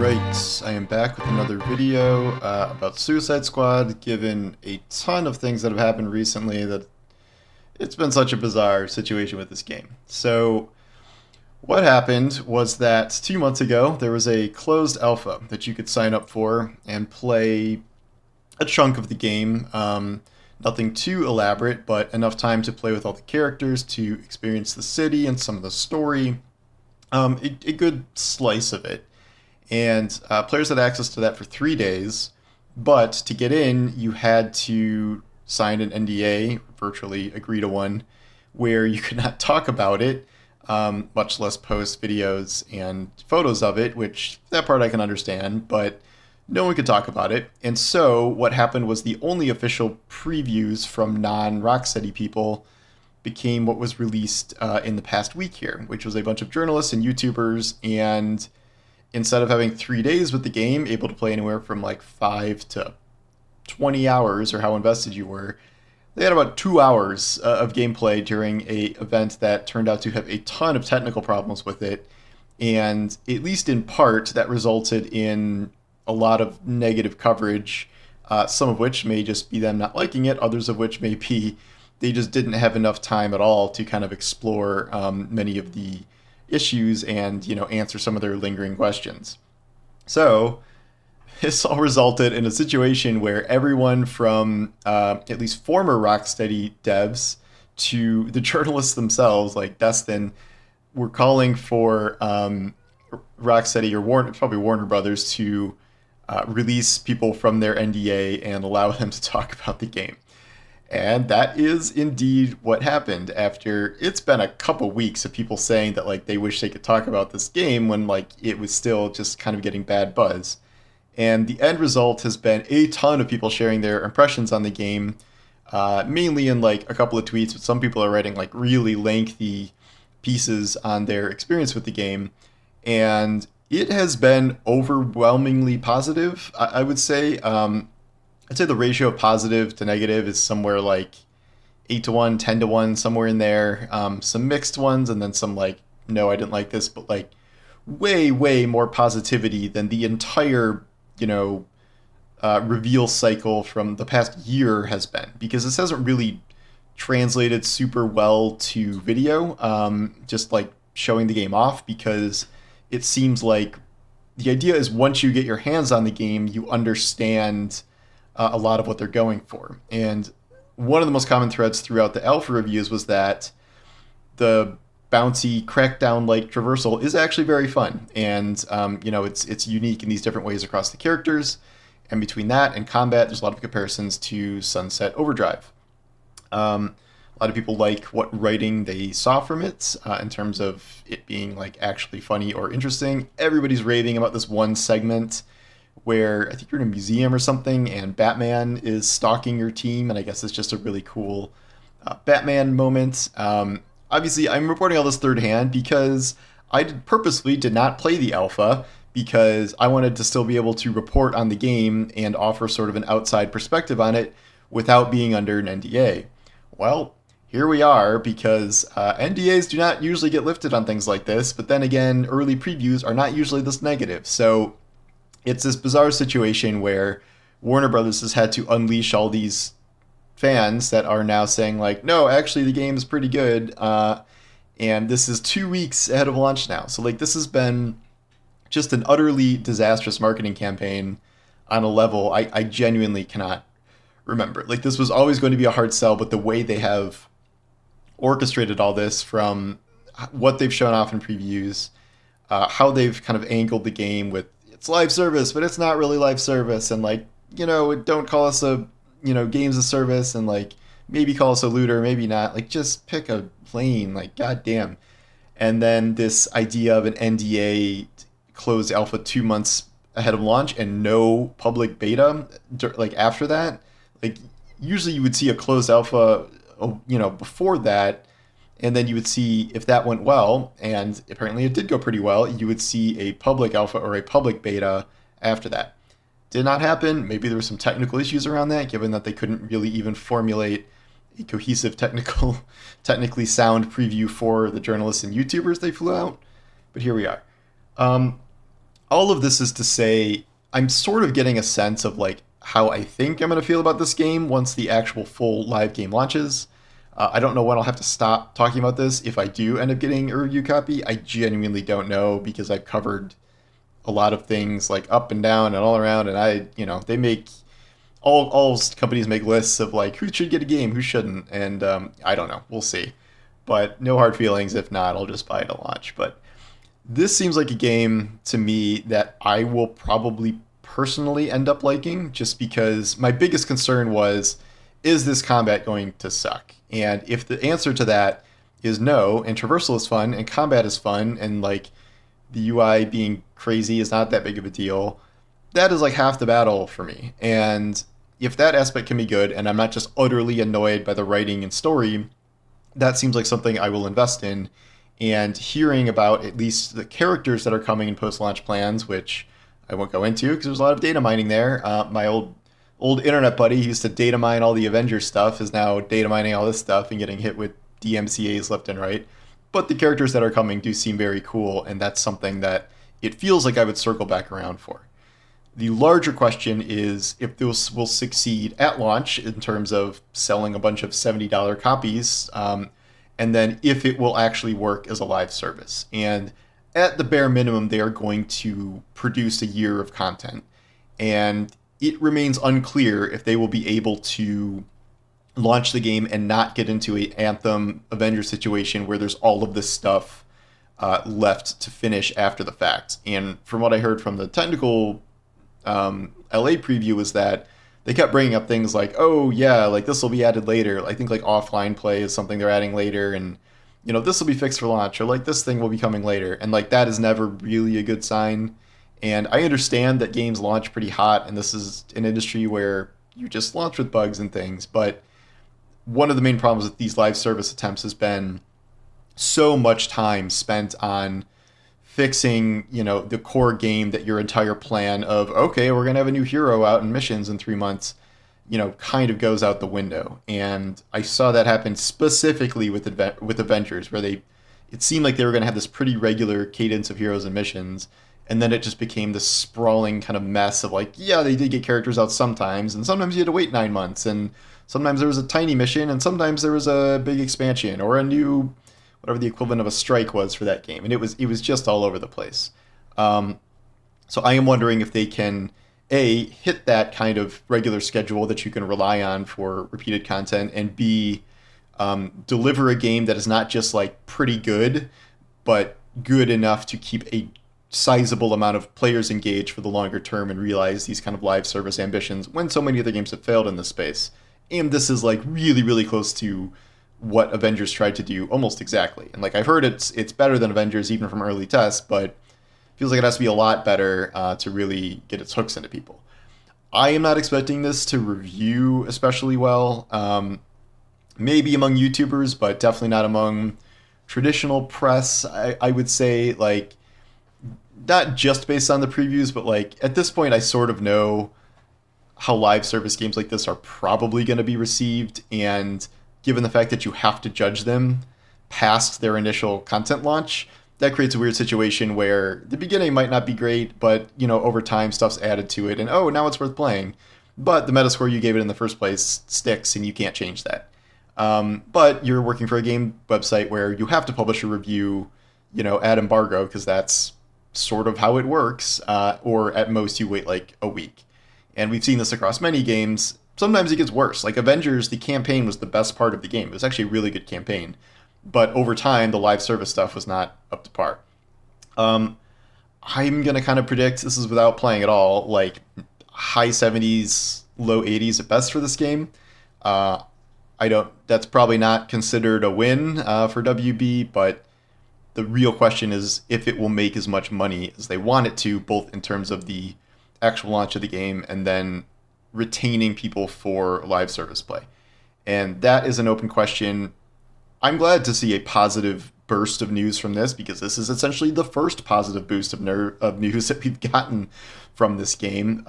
Alright, I am back with another video about Suicide Squad, given a ton of things that have happened recently that it's been such a bizarre situation with this game. So, what happened was that 2 months ago, there was a closed alpha that you could sign up for and play a chunk of the game. Nothing too elaborate, but enough time to play with all the characters, to experience the city and some of the story. A good slice of it. And players had access to that for 3 days, but to get in, you had to sign an NDA, virtually agree to one, where you could not talk about it, much less post videos and photos of it, which that part I can understand, but no one could talk about it. And so what happened was the only official previews from non-Rocksteady people became what was released in the past week here, which was a bunch of journalists and YouTubers, and instead of having 3 days with the game, able to play anywhere from like 5 to 20 hours, or how invested you were, they had about 2 hours of gameplay during a event that turned out to have a ton of technical problems with it, and at least in part, that resulted in a lot of negative coverage, some of which may just be them not liking it, others of which may be they just didn't have enough time at all to kind of explore many of the issues and answer some of their lingering questions. So this all resulted in a situation where everyone from at least former Rocksteady devs to the journalists themselves, like Destin, were calling for Rocksteady or Warner, probably Warner Brothers, to release people from their NDA and allow them to talk about the game. And that is indeed what happened after it's been a couple weeks of people saying that like they wish they could talk about this game when like it was still just kind of getting bad buzz. And the end result has been a ton of people sharing their impressions on the game, mainly in like a couple of tweets, but some people are writing like really lengthy pieces on their experience with the game. And it has been overwhelmingly positive, I would say. I'd say the ratio of positive to negative is somewhere like 8 to 1, 10 to 1, somewhere in there. Some mixed ones, and then some like, no, I didn't like this, but like way, way more positivity than the entire, reveal cycle from the past year has been. Because this hasn't really translated super well to video, just like showing the game off, because it seems like the idea is once you get your hands on the game, you understand a lot of what they're going for. And one of the most common threads throughout the alpha reviews was that the bouncy crackdown-like traversal is actually very fun, and it's unique in these different ways across the characters. And between that and combat, there's a lot of comparisons to Sunset Overdrive. A lot of people like what writing they saw from it in terms of it being like actually funny or interesting. Everybody's raving about this one segment where I think you're in a museum or something and Batman is stalking your team, and I guess it's just a really cool Batman moment. Obviously, I'm reporting all this third hand because I purposely did not play the alpha because I wanted to still be able to report on the game and offer sort of an outside perspective on it without being under an NDA. Well, here we are, because NDAs do not usually get lifted on things like this, but then again, early previews are not usually this negative. So it's this bizarre situation where Warner Brothers has had to unleash all these fans that are now saying like, no, actually the game is pretty good, and this is 2 weeks ahead of launch now. So like this has been just an utterly disastrous marketing campaign on a level I genuinely cannot remember. Like this was always going to be a hard sell, but the way they have orchestrated all this, from what they've shown off in previews, how they've kind of angled the game with it's live service, but it's not really live service, and like, don't call us a, games of service, and like, maybe call us a looter, maybe not, like, just pick a lane, like, goddamn. And then this idea of an NDA closed alpha 2 months ahead of launch and no public beta, like, after that. Like, usually you would see a closed alpha, before that, and then you would see if that went well, and apparently it did go pretty well, you would see a public alpha or a public beta after that. Did not happen. Maybe there were some technical issues around that, given that they couldn't really even formulate a cohesive technically sound preview for the journalists and YouTubers they flew out. But here we are. all of this is to say I'm sort of getting a sense of like how I think I'm going to feel about this game once the actual full live game launches. I don't know when I'll have to stop talking about this if I do end up getting a review copy. I genuinely don't know because I've covered a lot of things like up and down and all around, and they make all companies make lists of like who should get a game, who shouldn't, and I don't know. We'll see. But no hard feelings. If not, I'll just buy it at launch. But this seems like a game to me that I will probably personally end up liking just because my biggest concern was, is this combat going to suck? And if the answer to that is no, and traversal is fun, and combat is fun, and like the UI being crazy is not that big of a deal, that is like half the battle for me. And if that aspect can be good, and I'm not just utterly annoyed by the writing and story, that seems like something I will invest in. And hearing about at least the characters that are coming in post-launch plans, which I won't go into because there's a lot of data mining there. My old internet buddy who used to data mine all the Avengers stuff is now data mining all this stuff and getting hit with DMCAs left and right. But the characters that are coming do seem very cool, and that's something that it feels like I would circle back around for. The larger question is if those will succeed at launch in terms of selling a bunch of $70 copies, and then if it will actually work as a live service. And at the bare minimum, they are going to produce a year of content. And it remains unclear if they will be able to launch the game and not get into a Anthem Avengers situation where there's all of this stuff left to finish after the fact. And from what I heard from the technical LA preview was that they kept bringing up things like, oh yeah, like this will be added later. I think like offline play is something they're adding later, and this will be fixed for launch, or like this thing will be coming later. And like that is never really a good sign. And I understand that games launch pretty hot, and this is an industry where you just launch with bugs and things. But one of the main problems with these live service attempts has been so much time spent on fixing, the core game that your entire plan of, okay, we're going to have a new hero out in missions in 3 months, kind of goes out the window. And I saw that happen specifically with Avengers, where it seemed like they were going to have this pretty regular cadence of heroes and missions. And then it just became this sprawling kind of mess of like, yeah, they did get characters out sometimes, and sometimes you had to wait 9 months, and sometimes there was a tiny mission, and sometimes there was a big expansion or a new, whatever the equivalent of a strike was for that game, and it was just all over the place. So I am wondering if they can hit that kind of regular schedule that you can rely on for repeated content, and B, deliver a game that is not just like pretty good, but good enough to keep a sizable amount of players engaged for the longer term and realize these kind of live service ambitions when so many other games have failed in this space. And this is like really, really close to what Avengers tried to do almost exactly. And like I've heard it's better than Avengers even from early tests, but feels like it has to be a lot better to really get its hooks into people. I am not expecting this to review especially well. Maybe among YouTubers, but definitely not among traditional press. I would say like not just based on the previews, but like at this point I sort of know how live service games like this are probably going to be received, and given the fact that you have to judge them past their initial content launch, that creates a weird situation where the beginning might not be great, but over time stuff's added to it, and now it's worth playing. But the Metascore you gave it in the first place sticks, and you can't change that. But you're working for a game website where you have to publish a review, at embargo, because that's sort of how it works, or at most you wait like a week. And we've seen this across many games. Sometimes it gets worse. Like Avengers, the campaign was the best part of the game. It was actually a really good campaign. But over time, the live service stuff was not up to par. I'm going to kind of predict, this is without playing at all, like high 70s, low 80s at best for this game. That's probably not considered a win for WB, but the real question is if it will make as much money as they want it to, both in terms of the actual launch of the game and then retaining people for live service play. And that is an open question. I'm glad to see a positive burst of news from this, because this is essentially the first positive boost of news that we've gotten from this game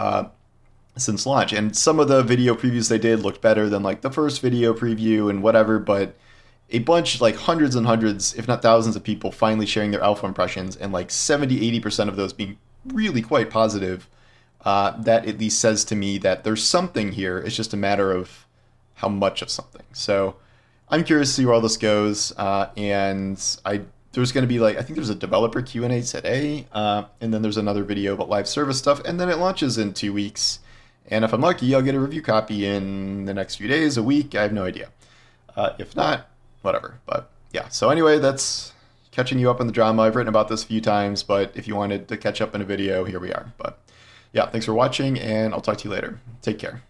since launch. And some of the video previews they did looked better than like the first video preview and whatever, but a bunch, like hundreds and hundreds, if not thousands of people finally sharing their alpha impressions, and like 70-80% of those being really quite positive. That at least says to me that there's something here. It's just a matter of how much of something. So I'm curious to see where all this goes. And there's going to be I think there's a developer Q&A today, and then there's another video about live service stuff, and then it launches in 2 weeks. And if I'm lucky, I'll get a review copy in the next few days, a week. I have no idea. If not, whatever. But yeah. So anyway, that's catching you up on the drama. I've written about this a few times, but if you wanted to catch up in a video, here we are. But yeah, thanks for watching, and I'll talk to you later. Take care.